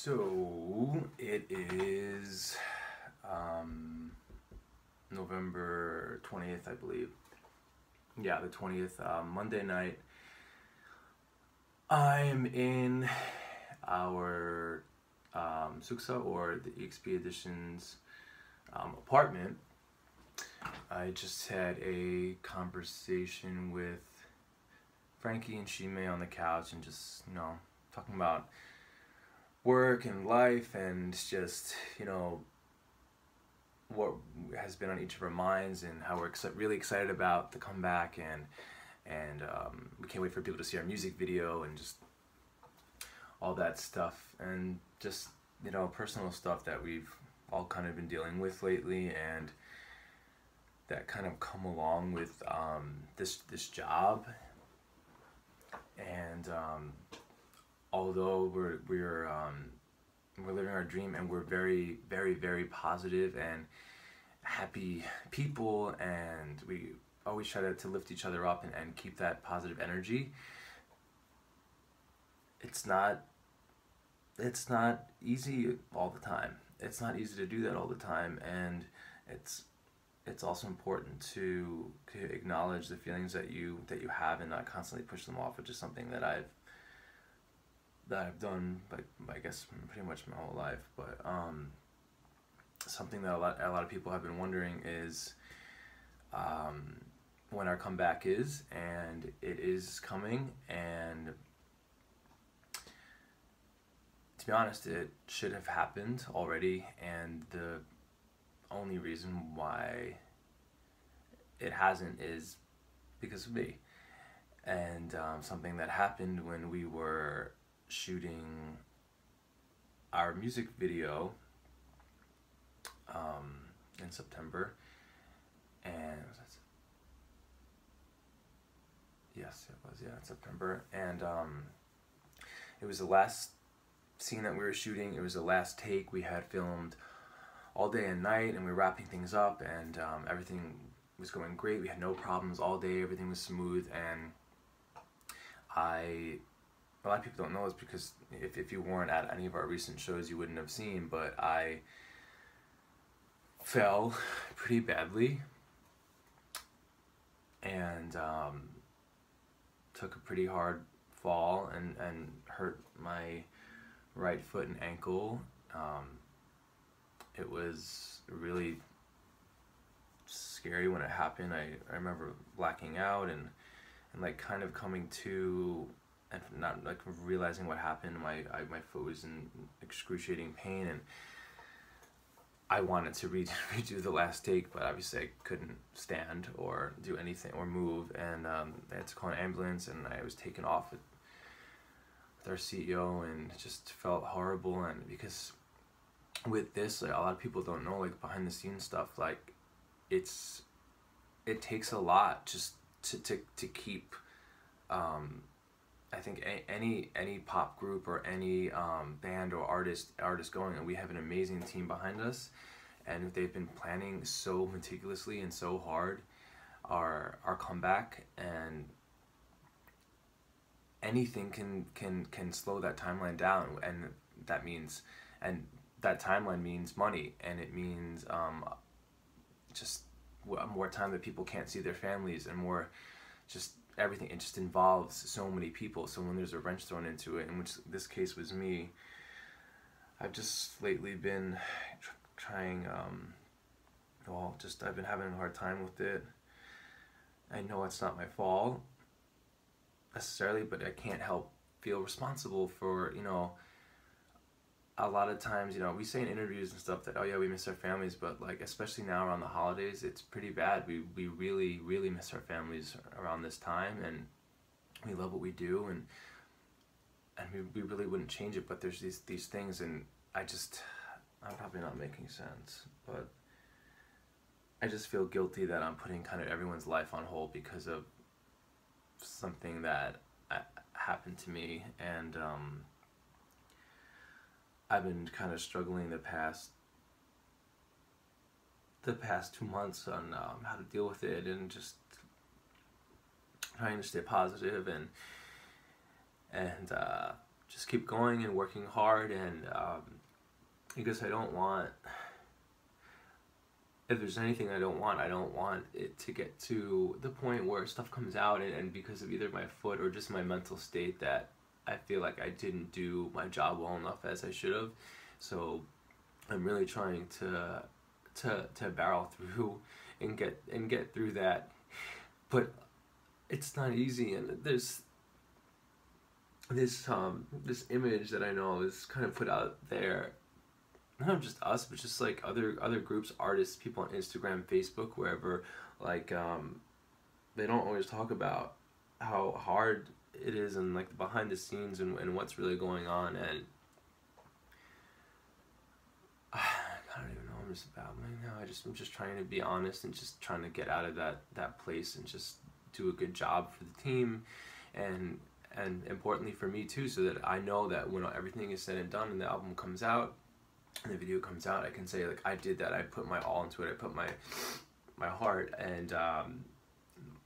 So it is November 20th, I believe. Yeah, the 20th, Monday night. I'm in our Suksa, or the EXPeedition's apartment. I just had a conversation with Frankie and Shime on the couch and just, talking about work and life and just, what has been on each of our minds and how we're really excited about the comeback, and we can't wait for people to see our music video and just all that stuff, and just, personal stuff that we've all kind of been dealing with lately, and that kind of come along with this job. And although we're living our dream, and we're very, very, very positive and happy people, and we always try to lift each other up and keep that positive energy, it's not easy all the time. It's not easy to do that all the time, and it's also important to acknowledge the feelings that you have and not constantly push them off, which is something that I've done, like, I guess pretty much my whole life. But something that a lot of people have been wondering is when our comeback is, and it is coming. And to be honest, it should have happened already, and the only reason why it hasn't is because of me, and something that happened when we were shooting our music video in September. And yes, it was, in September. And it was the last scene that we were shooting. It was the last take. We had filmed all day and night, and we were wrapping things up, and everything was going great. We had no problems all day. Everything was smooth. And a lot of people don't know this, because if you weren't at any of our recent shows, you wouldn't have seen, but I fell pretty badly and took a pretty hard fall and hurt my right foot and ankle. It was really scary when it happened. I remember blacking out and like kind of coming to, and not like realizing what happened. My foot was in excruciating pain, and I wanted to redo the last take, but obviously I couldn't stand or do anything or move, and I had to call an ambulance, and I was taken off with our CEO, and it just felt horrible. And because with this, like, a lot of people don't know, like, behind the scenes stuff, like, it takes a lot just to keep I think any pop group or any band or artist going, and we have an amazing team behind us, and they've been planning so meticulously and so hard our comeback, and anything can slow that timeline down, and that timeline means money, and it means just more time that people can't see their families, and more just everything. It just involves so many people. So when there's a wrench thrown into it, in which this case was me, I've just lately been trying, I've been having a hard time with it. I know it's not my fault necessarily, but I can't help feel responsible for, a lot of times, we say in interviews and stuff that, oh yeah, we miss our families, but like, especially now around the holidays, it's pretty bad. We really, really miss our families around this time, and we love what we do, and we really wouldn't change it, but there's these things, and I'm probably not making sense, but I just feel guilty that I'm putting kind of everyone's life on hold because of something that happened to me. And I've been kind of struggling the past 2 months on how to deal with it, and just trying to stay positive and just keep going and working hard, and because I don't want, if there's anything I don't want it to get to the point where stuff comes out and because of either my foot or just my mental state that I feel like I didn't do my job well enough as I should have. So I'm really trying to barrel through and get through that, but it's not easy. And there's this image that I know is kind of put out there, not just us, but just like other groups, artists, people on Instagram, Facebook, wherever, like they don't always talk about how hard it is and like the behind the scenes and what's really going on. And I don't even know, I'm just babbling now. I'm just trying to be honest and just trying to get out of that place and just do a good job for the team, and importantly for me too, so that I know that when everything is said and done and the album comes out and the video comes out, I can say like I did that. I put my all into it. I put my heart and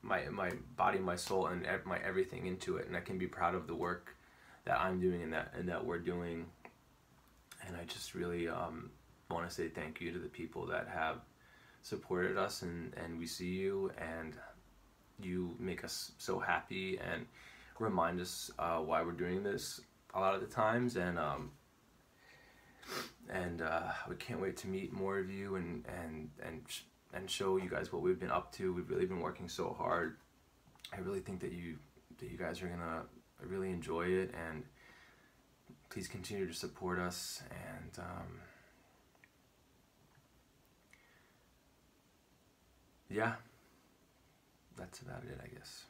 my body, my soul, and my everything into it, and I can be proud of the work that I'm doing and that we're doing. And I just really want to say thank you to the people that have supported us, and we see you, and you make us so happy and remind us why we're doing this a lot of the times. And we can't wait to meet more of you and show you guys what we've been up to. We've really been working so hard. I really think that you guys are gonna really enjoy it, and please continue to support us. And yeah, that's about it, I guess.